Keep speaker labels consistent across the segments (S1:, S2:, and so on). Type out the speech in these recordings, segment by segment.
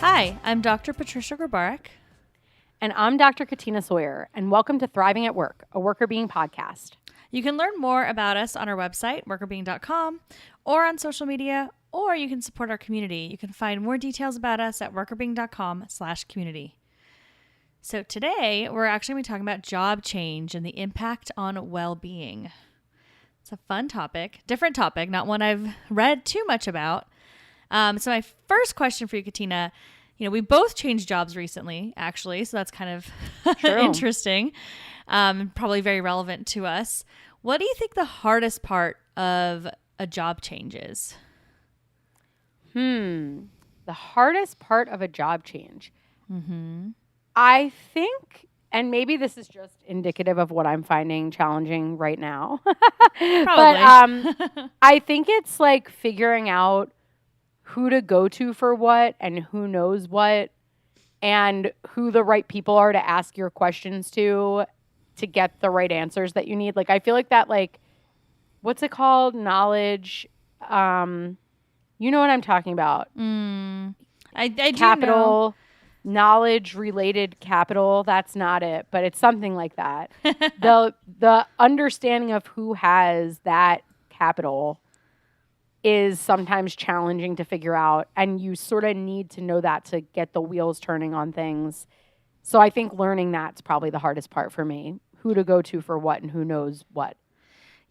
S1: Hi, I'm Dr. Patricia Grabarek.
S2: And I'm Dr. Katina Sawyer, and welcome to Thriving at Work, a Worker Being podcast.
S1: You can learn more about us on our website, workerbeing.com, or on social media, or you can support our community. You can find more details about us at workerbeing.com/community. So today, we're actually going to be talking about job change and the impact on well-being. It's a fun topic, different topic, not one I've read too much about. So my first question for you, Katina, we both changed jobs recently, actually, so that's kind of interesting, probably very relevant to us. What do you think the hardest part of a job change is?
S2: The hardest part of a job change. I think, and maybe this is just indicative of what I'm finding challenging right now,
S1: Probably.
S2: but I think it's like figuring out who to go to for what and who knows what and who the right people are to ask your questions to get the right answers that you need. Like, I feel like that, like, what's it called? Knowledge. You know what I'm talking about.
S1: I do
S2: Capital,
S1: know.
S2: knowledge related capital. That's not it, but it's something like that. The understanding of who has that capital is sometimes challenging to figure out, and you sort of need to know that to get the wheels turning on things. So I think learning that's probably the hardest part for me, who to go to for what and who knows what.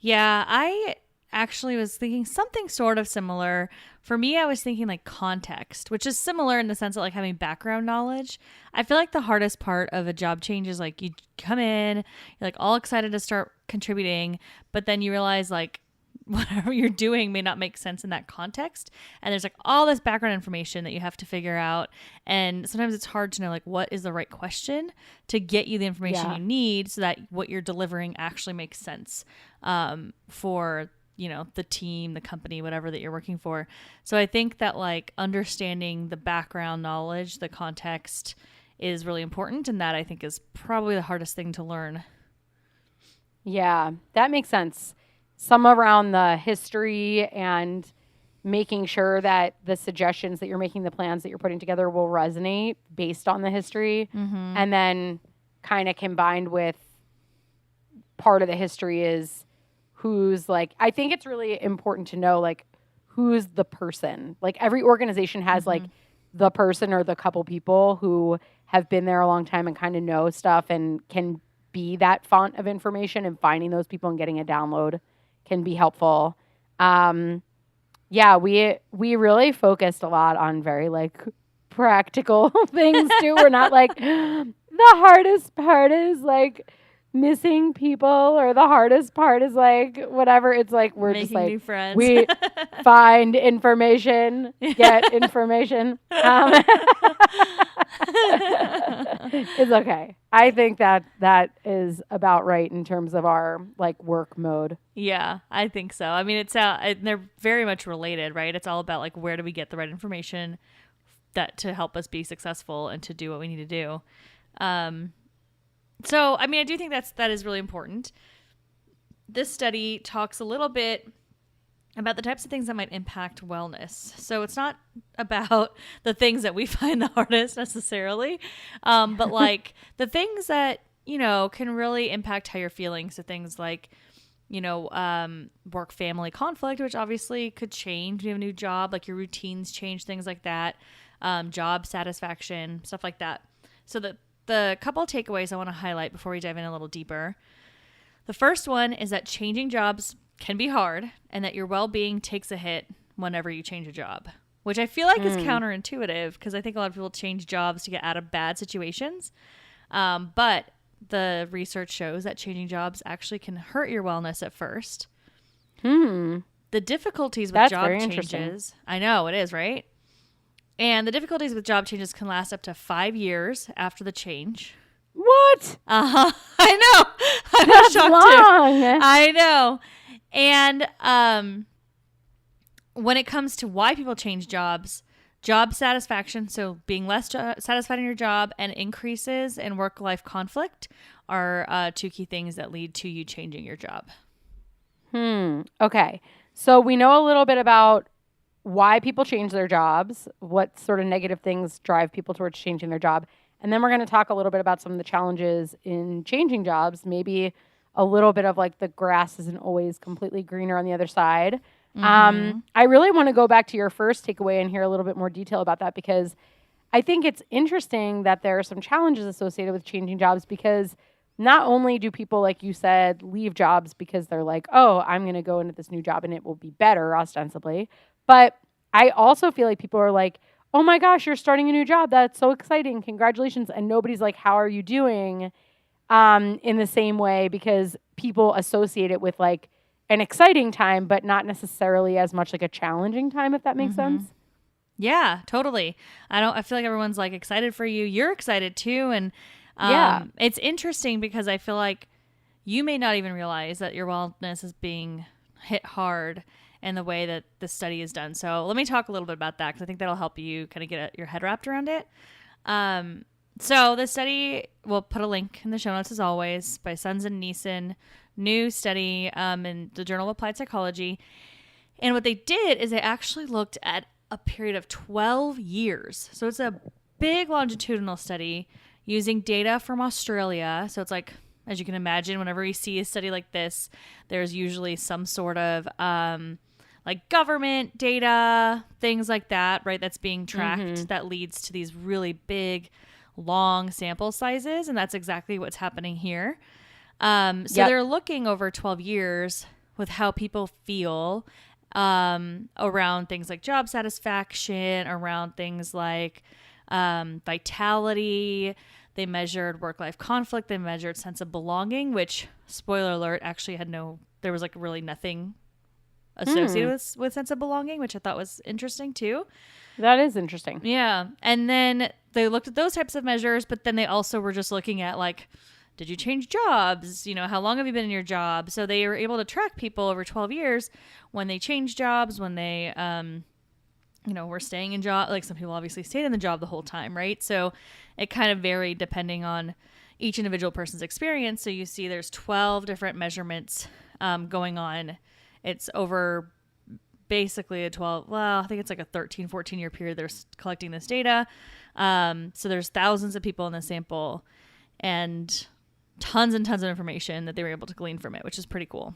S1: Yeah, I actually was thinking something sort of similar. For me, I was thinking like context, which is similar in the sense of like having background knowledge. I feel like the hardest part of a job change is like you come in, you're like all excited to start contributing, but then you realize like whatever you're doing may not make sense in that context. And there's like all this background information that you have to figure out. And sometimes it's hard to know like what is the right question to get you the information you need so that what you're delivering actually makes sense for, the team, the company, whatever that you're working for. So I think that like understanding the background knowledge, the context is really important. And that I think is probably the hardest thing to learn.
S2: Yeah, that makes sense. Some around the history and making sure that the suggestions that you're making, the plans that you're putting together will resonate based on the history. And then kind of combined with part of the history is who's like, I think it's really important to know like who's the person. Like every organization has like the person or the couple people who have been there a long time and kind of know stuff and can be that font of information, and finding those people and getting a download can be helpful. We really focused a lot on very like practical things too. We're not like the hardest part is like missing people, or the hardest part is like whatever. It's like we're
S1: Making
S2: just like
S1: new friends.
S2: We find information, get information. It's okay. I think that is about right in terms of our like work mode.
S1: Yeah, I think so. I mean, they're very much related, right? It's all about like where do we get the right information that to help us be successful and to do what we need to do. So, I mean, I do think that is really important. This study talks a little bit about the types of things that might impact wellness. So it's not about the things that we find the hardest necessarily, but like the things that, can really impact how you're feeling. So things like, work-family conflict, which obviously could change when you have a new job, like your routines change, things like that, job satisfaction, stuff like that. So the couple of takeaways I want to highlight before we dive in a little deeper. The first one is that changing jobs can be hard and that your well-being takes a hit whenever you change a job, which I feel like is counterintuitive because I think a lot of people change jobs to get out of bad situations. But the research shows that changing jobs actually can hurt your wellness at first. The difficulties with job changes, I know it is, right? And the difficulties with job changes can last up to 5 years after the change.
S2: What?
S1: I know.
S2: That's shocked long.
S1: Too. I know. And when it comes to why people change jobs, job satisfaction, so being less satisfied in your job, and increases in work-life conflict are two key things that lead to you changing your job.
S2: Okay. So we know a little bit about why people change their jobs, what sort of negative things drive people towards changing their job. And then we're going to talk a little bit about some of the challenges in changing jobs, maybe a little bit of like the grass isn't always completely greener on the other side. I really want to go back to your first takeaway and hear a little bit more detail about that, because I think it's interesting that there are some challenges associated with changing jobs, because not only do people, like you said, leave jobs because they're like, oh, I'm going to go into this new job and it will be better ostensibly. But I also feel like people are like, oh my gosh, you're starting a new job. That's so exciting. Congratulations. And nobody's like, how are you doing? In the same way, because people associate it with like an exciting time, but not necessarily as much like a challenging time, if that makes sense.
S1: Yeah, totally. I feel like everyone's like excited for you. You're excited too. And it's interesting because I feel like you may not even realize that your wellness is being hit hard in the way that the study is done. So let me talk a little bit about that, because I think that'll help you kind of get your head wrapped around it. So the study, we'll put a link in the show notes as always, by Sons and Niessen, new study in the Journal of Applied Psychology. And what they did is they actually looked at a period of 12 years. So it's a big longitudinal study using data from Australia. So it's like, as you can imagine, whenever you see a study like this, there's usually some sort of like government data, things like that, right? That's being tracked that leads to these really big, long sample sizes. And that's exactly what's happening here. They're looking over 12 years with how people feel around things like job satisfaction, around things like vitality. They measured work-life conflict. They measured sense of belonging, which, spoiler alert, actually there was like really nothing associated with sense of belonging, which I thought was interesting too.
S2: That is interesting.
S1: Yeah. And then they looked at those types of measures, but then they also were just looking at like, did you change jobs? How long have you been in your job? So they were able to track people over 12 years when they changed jobs, when they, were staying in job. Like some people obviously stayed in the job the whole time, right? So it kind of varied depending on each individual person's experience. So you see there's 12 different measurements going on. It's over basically I think it's like a 13, 14 year period they're collecting this data. So there's thousands of people in the sample and tons and tons of information that they were able to glean from it, which is pretty cool.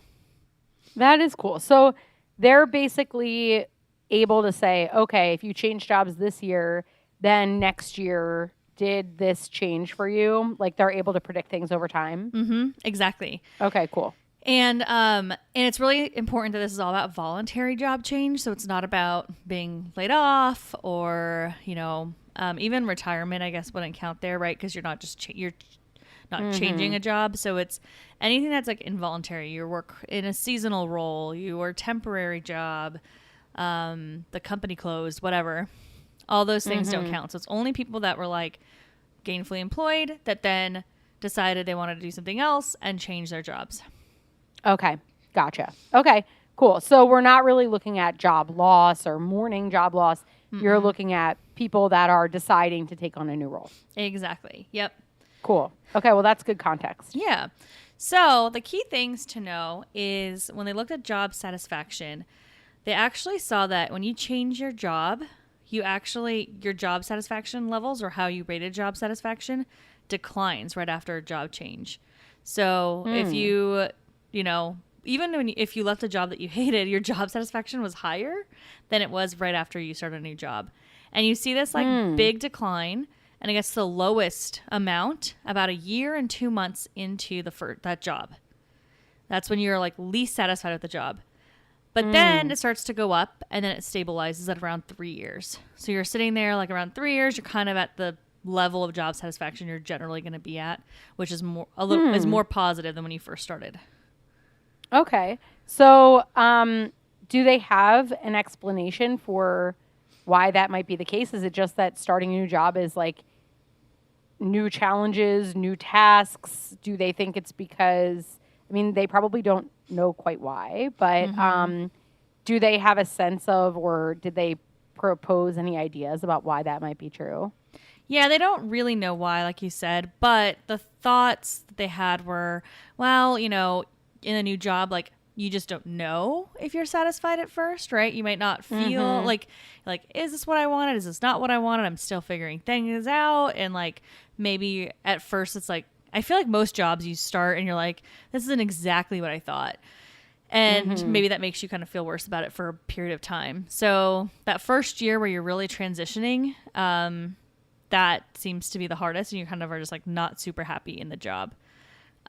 S2: That is cool. So they're basically able to say, okay, if you change jobs this year, then next year, did this change for you? Like they're able to predict things over time.
S1: Mm-hmm. Exactly.
S2: Okay, cool.
S1: And it's really important that this is all about voluntary job change. So it's not about being laid off or, even retirement, I guess, wouldn't count there, right? Because you're not just changing a job. So it's anything that's like involuntary. You work in a seasonal role, your temporary job, the company closed, whatever. All those things don't count. So it's only people that were like gainfully employed that then decided they wanted to do something else and change their jobs.
S2: Okay. Gotcha. Okay, cool. So we're not really looking at job loss or mourning job loss. You're looking at people that are deciding to take on a new role.
S1: Exactly. Yep.
S2: Cool. Okay, well, that's good context.
S1: Yeah. So the key things to know is when they looked at job satisfaction, they actually saw that when you change your job, your job satisfaction levels, or how you rated job satisfaction, declines right after a job change. So if you, if you left a job that you hated, your job satisfaction was higher than it was right after you started a new job. And you see this like big decline, and it gets the lowest amount about a year and 2 months into that job. That's when you're like least satisfied with the job. But then it starts to go up, and then it stabilizes at around 3 years. So you're sitting there like around 3 years, you're kind of at the level of job satisfaction you're generally going to be at, which is is more positive than when you first started.
S2: Okay. So do they have an explanation for why that might be the case? Is it just that starting a new job is like new challenges, new tasks? Do they think it's because, they probably don't know quite why, but do they have a sense of, or did they propose any ideas about why that might be true?
S1: Yeah, they don't really know why, like you said, but the thoughts that they had were, well, in a new job, like you just don't know if you're satisfied at first, right? You might not feel
S2: Mm-hmm.
S1: like, is this what I wanted? Is this not what I wanted? I'm still figuring things out. And like, maybe at first it's like, I feel like most jobs you start and you're like, this isn't exactly what I thought. And
S2: Mm-hmm.
S1: maybe that makes you kind of feel worse about it for a period of time. So that first year where you're really transitioning, that seems to be the hardest, and you kind of are just like not super happy in the job.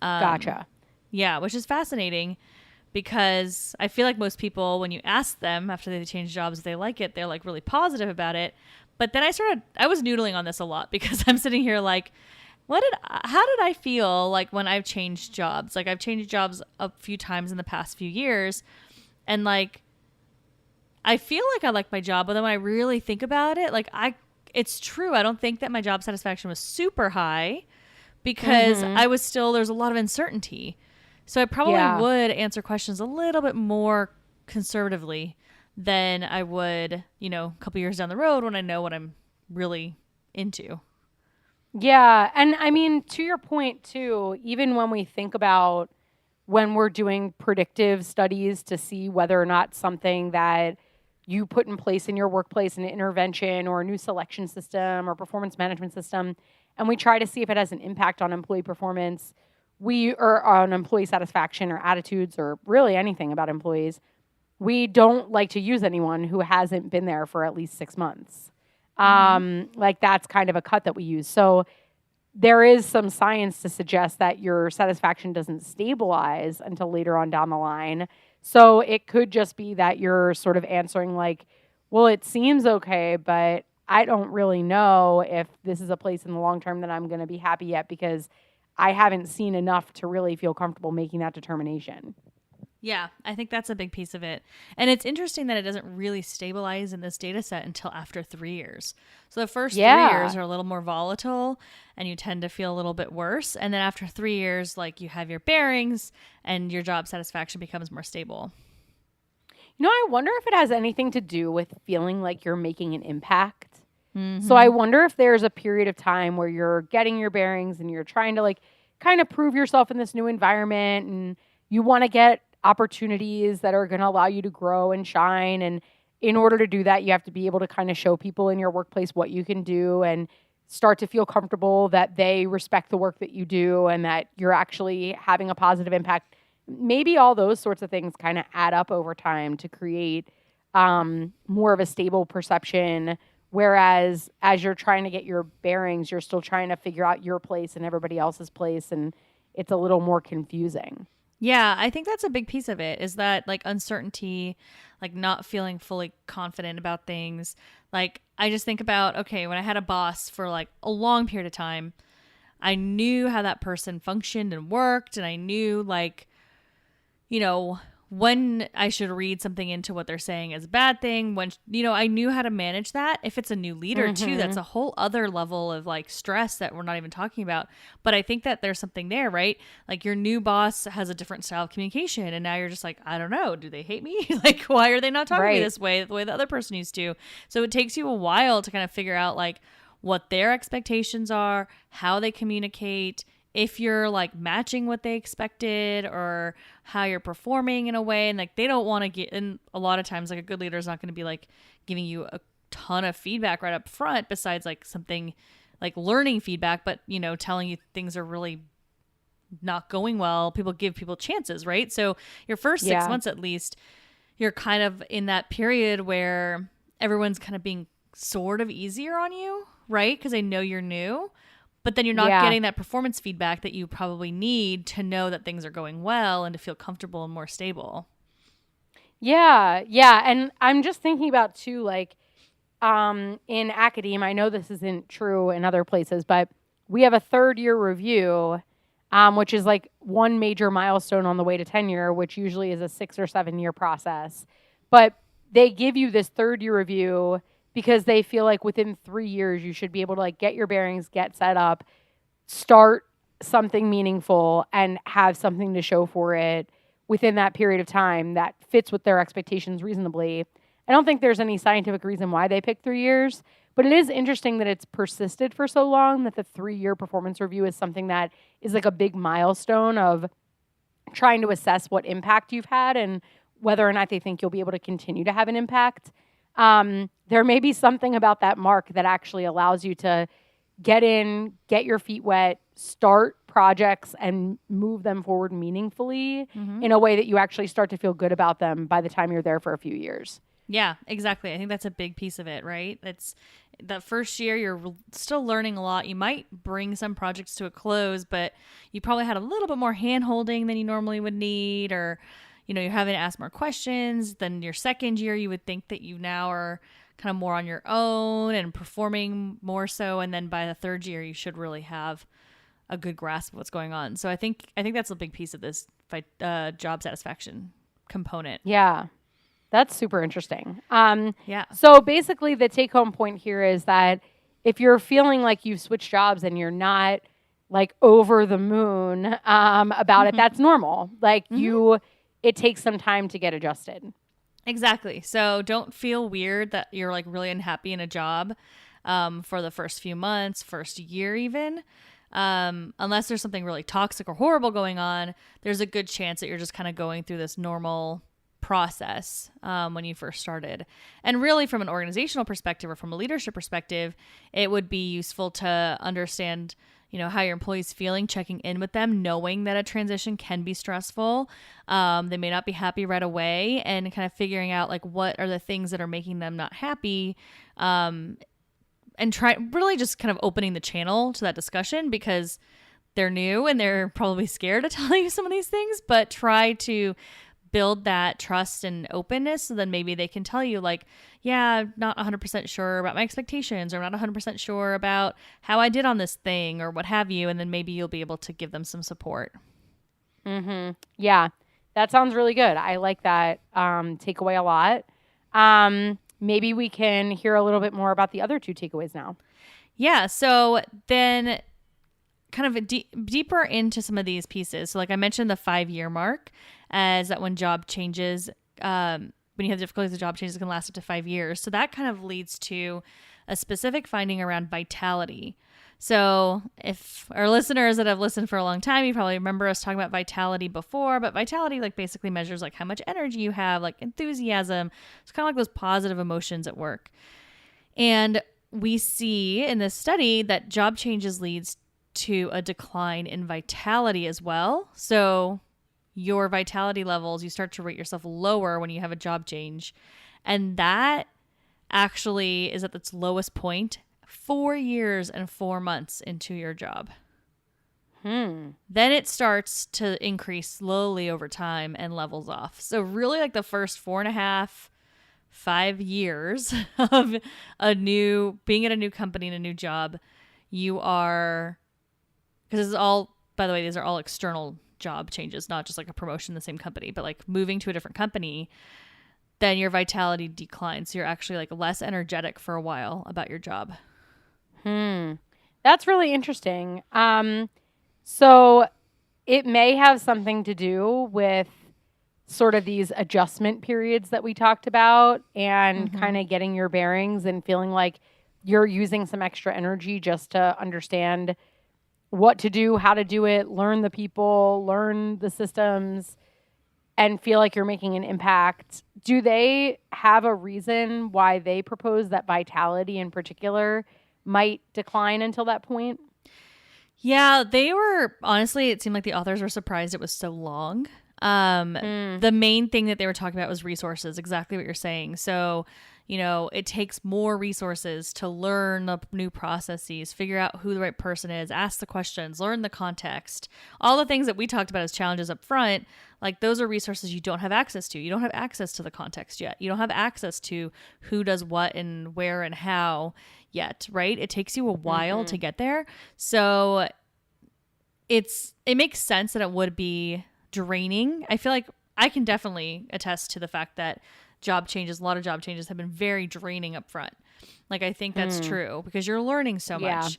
S2: Gotcha.
S1: Yeah, which is fascinating because I feel like most people, when you ask them after they change jobs if they like it, they're like really positive about it. But then I was noodling on this a lot because I'm sitting here like, how did I feel like when I've changed jobs? Like I've changed jobs a few times in the past few years, and like I feel like I like my job, but then when I really think about it, it's true. I don't think that my job satisfaction was super high because
S2: Mm-hmm.
S1: there's a lot of uncertainty. So I probably
S2: Yeah.
S1: would answer questions a little bit more conservatively than I would, a couple years down the road when I know what I'm really into.
S2: Yeah. And I mean, to your point, too, even when we think about when we're doing predictive studies to see whether or not something that you put in place in your workplace, an intervention or a new selection system or performance management system, and we try to see if it has an impact on employee performance, or on employee satisfaction or attitudes or really anything about employees, we don't like to use anyone who hasn't been there for at least 6 months.
S1: Mm-hmm.
S2: Like that's kind of a cut that we use. So there is some science to suggest that your satisfaction doesn't stabilize until later on down the line. So it could just be that you're sort of answering like, well, it seems okay, but I don't really know if this is a place in the long term that I'm going to be happy yet because I haven't seen enough to really feel comfortable making that determination.
S1: Yeah, I think that's a big piece of it. And it's interesting that it doesn't really stabilize in this data set until after 3 years. So the first 3 years
S2: Yeah.
S1: are a little more volatile and you tend to feel a little bit worse. And then after 3 years, like you have your bearings and your job satisfaction becomes more stable.
S2: You know, I wonder if it has anything to do with feeling like you're making an impact. So I
S1: Mm-hmm.
S2: wonder if there's a period of time where you're getting your bearings and you're trying to like kind of prove yourself in this new environment and you want to get opportunities that are going to allow you to grow and shine. And in order to do that, you have to be able to kind of show people in your workplace what you can do and start to feel comfortable that they respect the work that you do and that you're actually having a positive impact. Maybe all those sorts of things kind of add up over time to create more of a stable perception. Whereas as you're trying to get your bearings, you're still trying to figure out your place and everybody else's place. And it's a little more confusing.
S1: Yeah, I think that's a big piece of it is that like uncertainty, like not feeling fully confident about things. Like I just think about, okay, when I had a boss for like a long period of time, I knew how that person functioned and worked, and I knew like, when I should read something into what they're saying as a bad thing, when, I knew how to manage that. If it's a new leader too,
S2: Mm-hmm.
S1: that's a whole other level of like stress that we're not even talking about. But I think that there's something there, right? Like your new boss has a different style of communication. And now you're just like, I don't know. Do they hate me? Like, why are they not talking to me
S2: Right.
S1: this way, the way the other person used to? So it takes you a while to kind of figure out like what their expectations are, how they communicate, if you're like matching what they expected or how you're performing in a way. And like they don't want to get, and a lot of times like a good leader is not going to be like giving you a ton of feedback right up front besides like something like learning feedback, but telling you things are really not going well. People give people chances, right? So your first six
S2: Yeah.
S1: months at least, you're kind of in that period where everyone's kind of being sort of easier on you, right? Because they know you're new, but then you're not
S2: Yeah.
S1: getting that performance feedback that you probably need to know that things are going well and to feel comfortable and more stable.
S2: Yeah. Yeah. And I'm just thinking about too, like, in academia, I know this isn't true in other places, but we have a third year review, which is like one major milestone on the way to tenure, which usually is a 6 or 7 year process. But they give you this third year review because they feel like within 3 years you should be able to like get your bearings, get set up, start something meaningful, and have something to show for it within that period of time that fits with their expectations reasonably. I don't think there's any scientific reason why they picked 3 years, but it is interesting that it's persisted for so long that the 3 year performance review is something that is like a big milestone of trying to assess what impact you've had and whether or not they think you'll be able to continue to have an impact. There may be something about that mark that actually allows you to get in, get your feet wet, start projects and move them forward meaningfully in a way that you actually start to feel good about them by the time you're there for a few years.
S1: Yeah, exactly. I think that's a big piece of it, right? It's that first year, you're still learning a lot. You might bring some projects to a close, but you probably had a little bit more hand holding than you normally would need, or, you're having to ask more questions. Then your second year, you would think that you now are kind of more on your own and performing more so. And then by the third year, you should really have a good grasp of what's going on. So I think that's a big piece of this job satisfaction component.
S2: Yeah. That's super interesting.
S1: Yeah.
S2: So basically the take home point here is that if you're feeling like you've switched jobs and you're not like over the moon about it, that's normal. Like it takes some time to get adjusted.
S1: Exactly. So don't feel weird that you're like really unhappy in a job for the first few months, first year even. Unless there's something really toxic or horrible going on, there's a good chance that you're just kind of going through this normal process when you first started. And really from an organizational perspective or from a leadership perspective, it would be useful to understand, how your employees feeling, checking in with them, knowing that a transition can be stressful. They may not be happy right away, and kind of figuring out like what are the things that are making them not happy. And try really just kind of opening the channel to that discussion, because they're new and they're probably scared to tell you some of these things, but try to build that trust and openness, so then maybe they can tell you like, yeah, I'm not 100% sure about my expectations, or I'm not 100% sure about how I did on this thing, or what have you. And then maybe you'll be able to give them some support.
S2: Yeah, that sounds really good. I like that takeaway a lot. Maybe we can hear a little bit more about the other two takeaways now.
S1: Yeah. So then kind of deeper into some of these pieces. So like I mentioned, the 5-year mark as that when job changes, when you have difficulties with job changes, can last up to 5 years. So that kind of leads to a specific finding around vitality. So if our listeners that have listened for a long time, you probably remember us talking about vitality before, but vitality like basically measures like how much energy you have, like enthusiasm. It's kind of like those positive emotions at work. And we see in this study that job changes leads to a decline in vitality as well. So your vitality levels, you start to rate yourself lower when you have a job change. And that actually is at its lowest point 4 years and 4 months into your job. Then it starts to increase slowly over time and levels off. So really like the first 4.5, 5 years of being at a new company and a new job, you are, because this is all, by the way, these are all external job changes, not just like a promotion in the same company, but like moving to a different company, then your vitality declines. So you're actually like less energetic for a while about your job.
S2: That's really interesting. So it may have something to do with sort of these adjustment periods that we talked about, and kind of getting your bearings and feeling like you're using some extra energy just to understand what to do, how to do it, learn the people, learn the systems, and feel like you're making an impact. Do they have a reason why they propose that vitality in particular might decline until that point?
S1: Yeah, they were, honestly, it seemed like the authors were surprised it was so long. The main thing that they were talking about was resources, exactly what you're saying. So, it takes more resources to learn the new processes, figure out who the right person is, ask the questions, learn the context, all the things that we talked about as challenges up front. Like those are resources you don't have access to. You don't have access to the context yet. You don't have access to who does what and where and how yet, right? It takes you a while to get there. So it makes sense that it would be draining. I feel like I can definitely attest to the fact that a lot of job changes have been very draining up front. Like, I think that's true because you're learning so much.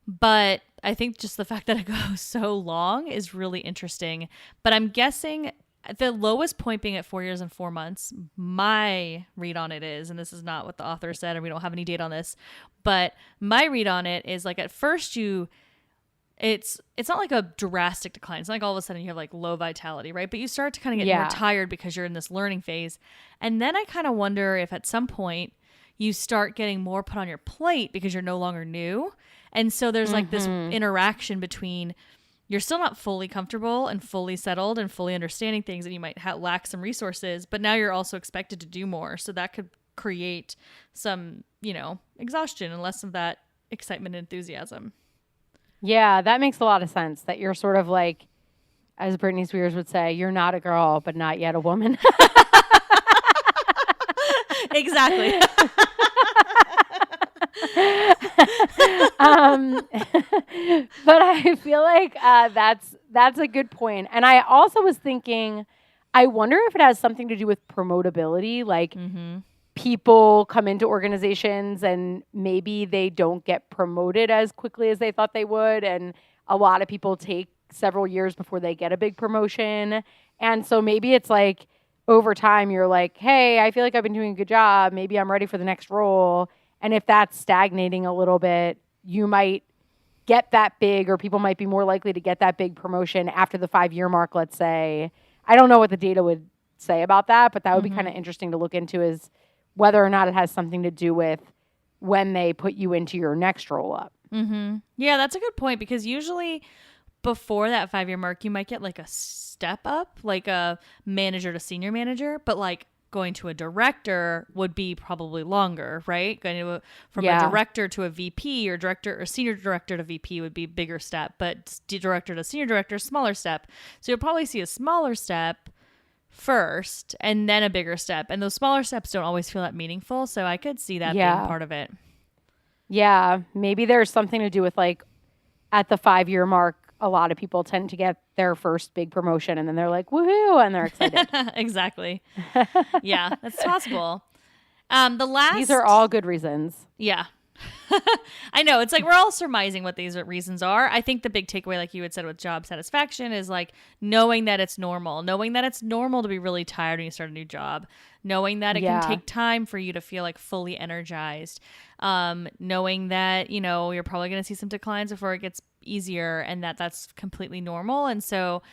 S1: But I think just the fact that it goes so long is really interesting. But I'm guessing the lowest point being at 4 years and 4 months, my read on it is, and this is not what the author said, and we don't have any data on this, but my read on it is like at first it's not like a drastic decline. It's not like all of a sudden you have like low vitality, right? But you start to kind of get more
S2: Yeah.
S1: tired because you're in this learning phase. And then I kind of wonder if at some point you start getting more put on your plate because you're no longer new. And so there's like this interaction between you're still not fully comfortable and fully settled and fully understanding things, and you might lack some resources, but now you're also expected to do more. So that could create some, exhaustion and less of that excitement and enthusiasm.
S2: Yeah, that makes a lot of sense. That you're sort of like, as Britney Spears would say, you're not a girl, but not yet a woman.
S1: Exactly.
S2: But I feel like that's a good point. And I also was thinking, I wonder if it has something to do with promotability. Like people come into organizations and maybe they don't get promoted as quickly as they thought they would. And a lot of people take several years before they get a big promotion. And so maybe it's like over time, you're like, hey, I feel like I've been doing a good job. Maybe I'm ready for the next role. And if that's stagnating a little bit, you might get that big, or people might be more likely to get that big promotion after the 5-year mark, let's say. I don't know what the data would say about that, but that would be kind of interesting to look into, is whether or not it has something to do with when they put you into your next roll up.
S1: Yeah, that's a good point, because usually before that 5-year mark, you might get like a step up, like a manager to senior manager, but like going to a director would be probably longer, right? From a director to a VP, or director or senior director to VP would be a bigger step, but director to senior director, smaller step. So you'll probably see a smaller step first and then a bigger step. And those smaller steps don't always feel that meaningful. So I could see that being part of it.
S2: Yeah. Maybe there's something to do with like at the 5-year mark, a lot of people tend to get their first big promotion and then they're like, woohoo, and they're excited.
S1: Exactly. Yeah, that's possible.
S2: These are all good reasons.
S1: Yeah. I know. It's like we're all surmising what these reasons are. I think the big takeaway, like you had said with job satisfaction, is like knowing that it's normal to be really tired when you start a new job, knowing that it can take time for you to feel like fully energized, knowing that, you're probably going to see some declines before it gets easier, and that's completely normal. And so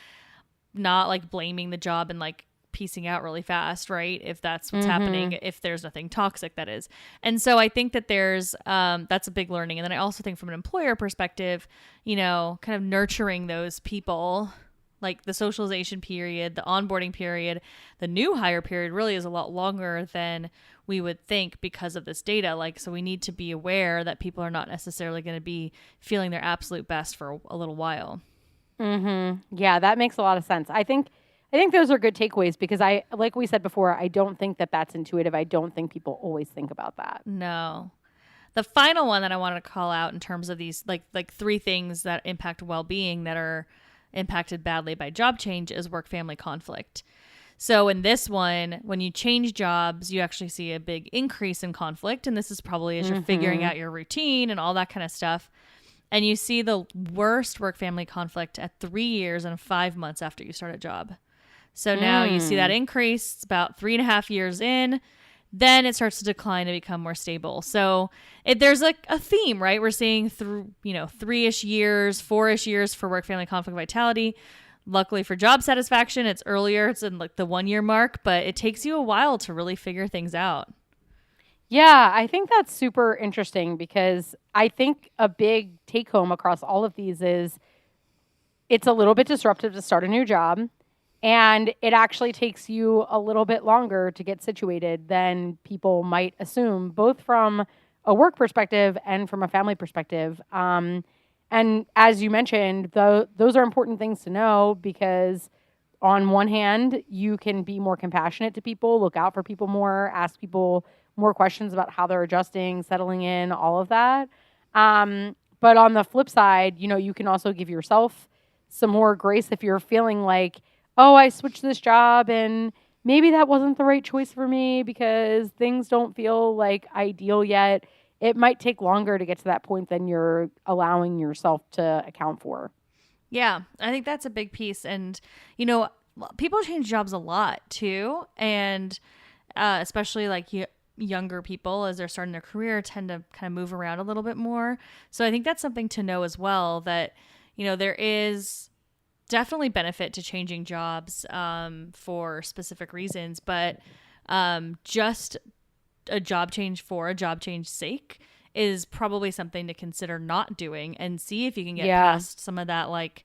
S1: not like blaming the job and like piecing out really fast, right? If that's what's happening, if there's nothing toxic, that is. And so I think that there's that's a big learning. And then I also think from an employer perspective, kind of nurturing those people, like the socialization period, the onboarding period, the new hire period really is a lot longer than we would think because of this data. Like, so we need to be aware that people are not necessarily going to be feeling their absolute best for a little while.
S2: Yeah, that makes a lot of sense. I think those are good takeaways, because like we said before, I don't think that that's intuitive. I don't think people always think about that.
S1: No. The final one that I wanted to call out in terms of these like 3 things that impact well-being that are impacted badly by job change is work-family conflict. So in this one, when you change jobs, you actually see a big increase in conflict. And this is probably as you're figuring out your routine and all that kind of stuff. And you see the worst work-family conflict at 3 years and 5 months after you start a job. So now you see that increase. It's about 3.5 years in. Then it starts to decline and become more stable. So there's like a theme, right? We're seeing through, 3-ish years, 4-ish years for work-family conflict vitality. Luckily for job satisfaction, it's earlier. It's in like the 1-year mark, but it takes you a while to really figure things out.
S2: Yeah, I think that's super interesting, because I think a big take home across all of these is it's a little bit disruptive to start a new job. And it actually takes you a little bit longer to get situated than people might assume, both from a work perspective and from a family perspective. And as you mentioned, those are important things to know, because on one hand, you can be more compassionate to people, look out for people more, ask people more questions about how they're adjusting, settling in, all of that. But on the flip side, you can also give yourself some more grace if you're feeling like, oh, I switched this job and maybe that wasn't the right choice for me because things don't feel like ideal yet. It might take longer to get to that point than you're allowing yourself to account for.
S1: Yeah, I think that's a big piece. And, people change jobs a lot too. And especially like younger people, as they're starting their career, tend to kind of move around a little bit more. So I think that's something to know as well, that, there is definitely benefit to changing jobs for specific reasons, but just a job change for a job change sake is probably something to consider not doing, and see if you can get past some of that, like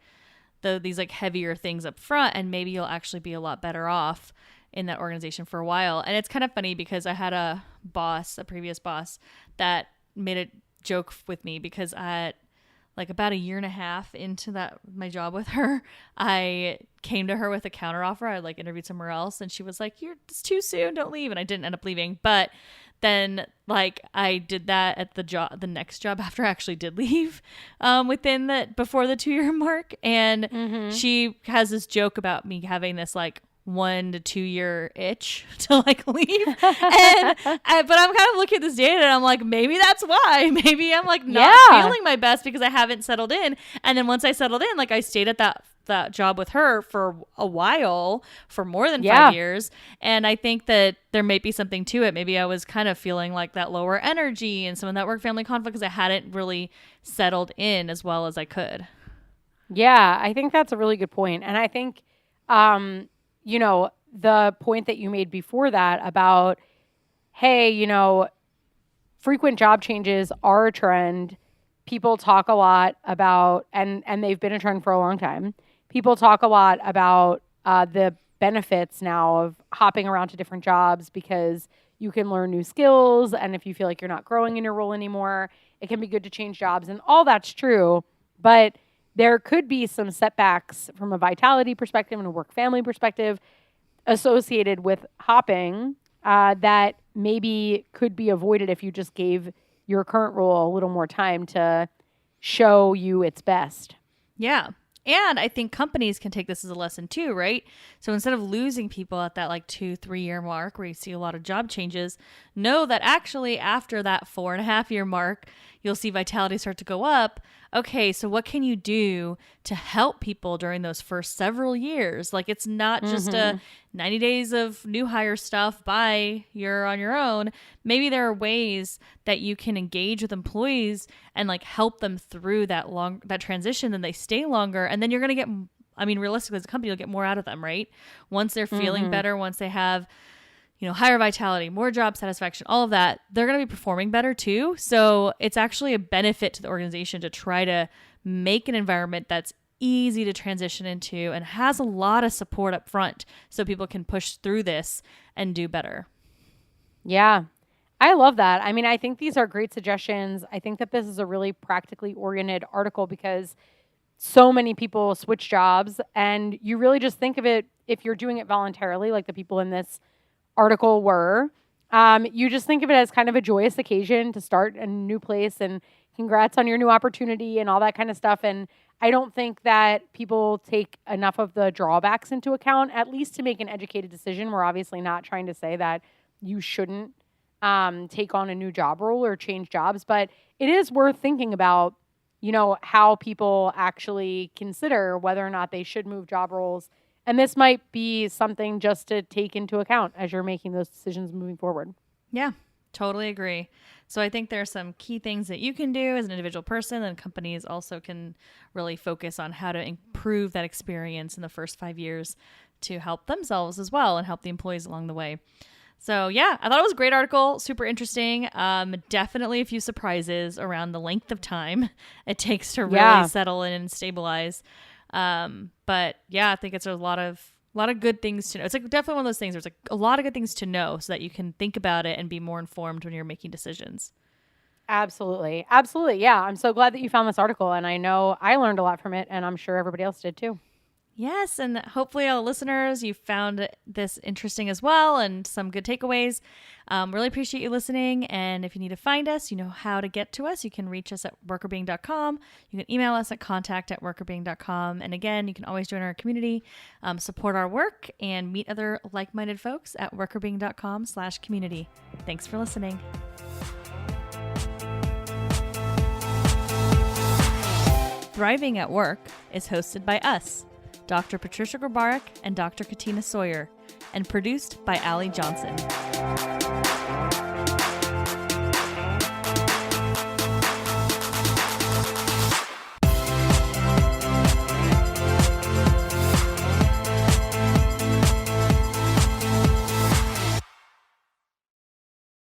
S1: these like heavier things up front, and maybe you'll actually be a lot better off in that organization for a while. And it's kind of funny because I had a previous boss that made a joke with me because like about a year and a half into my job with her, I came to her with a counteroffer. I like interviewed somewhere else, and she was like, it's too soon, don't leave. And I didn't end up leaving. But then like I did that at the next job after I actually did leave, before the 2-year mark. And she has this joke about me having this like 1 to 2 year itch to like leave. But I'm kind of looking at this data and I'm like, maybe that's why. Maybe I'm like not feeling my best because I haven't settled in. And then once I settled in, like I stayed at that job with her for a while, for more than 5 years. And I think that there may be something to it. Maybe I was kind of feeling like that lower energy and some of that work family conflict because I hadn't really settled in as well as I could.
S2: Yeah, I think that's a really good point. And I think, the point that you made before that about, hey, frequent job changes are a trend. People talk a lot about, and they've been a trend for a long time. People talk a lot about the benefits now of hopping around to different jobs because you can learn new skills. And if you feel like you're not growing in your role anymore, it can be good to change jobs. And all that's true. But there could be some setbacks from a vitality perspective and a work family perspective associated with hopping that maybe could be avoided if you just gave your current role a little more time to show you its best.
S1: Yeah. And I think companies can take this as a lesson too, right? So instead of losing people at that like 2-3 year mark where you see a lot of job changes, know that actually after that 4.5 year mark, you'll see vitality start to go up. Okay, so what can you do to help people during those first several years? Like it's not just a 90 days of new hire stuff, bye, you're on your own. Maybe there are ways that you can engage with employees and like help them through that transition, and they stay longer. And then you're going to get, realistically as a company, you'll get more out of them, right? Once they're feeling better, once they have higher vitality, more job satisfaction, all of that, they're going to be performing better too. So it's actually a benefit to the organization to try to make an environment that's easy to transition into and has a lot of support up front so people can push through this and do better.
S2: Yeah, I love that. I think these are great suggestions. I think that this is a really practically oriented article because so many people switch jobs, and you really just think of it, if you're doing it voluntarily, like the people in this article were, you just think of it as kind of a joyous occasion to start a new place, and congrats on your new opportunity and all that kind of stuff. And I don't think that people take enough of the drawbacks into account, at least to make an educated decision. We're obviously not trying to say that you shouldn't take on a new job role or change jobs, but it is worth thinking about, how people actually consider whether or not they should move job roles. And this might be something just to take into account as you're making those decisions moving forward.
S1: Yeah, totally agree. So I think there are some key things that you can do as an individual person, and companies also can really focus on how to improve that experience in the first 5 years to help themselves as well and help the employees along the way. So yeah, I thought it was a great article, super interesting. Definitely a few surprises around the length of time it takes to really settle in and stabilize. But yeah, I think it's a lot of good things to know. It's like definitely one of those things. There's like a lot of good things to know so that you can think about it and be more informed when you're making decisions.
S2: Absolutely. Absolutely. Yeah. I'm so glad that you found this article, and I know I learned a lot from it, and I'm sure everybody else did too.
S1: Yes, and hopefully all the listeners, you found this interesting as well and some good takeaways. Really appreciate you listening, and if you need to find us, you know how to get to us. You can reach us at workerbeing.com. You can email us at contact@workerbeing.com. And again, you can always join our community, support our work, and meet other like-minded folks at workerbeing.com/community. Thanks for listening. Thriving at Work is hosted by us, Dr. Patricia Grabarek and Dr. Katina Sawyer, and produced by Allie Johnson.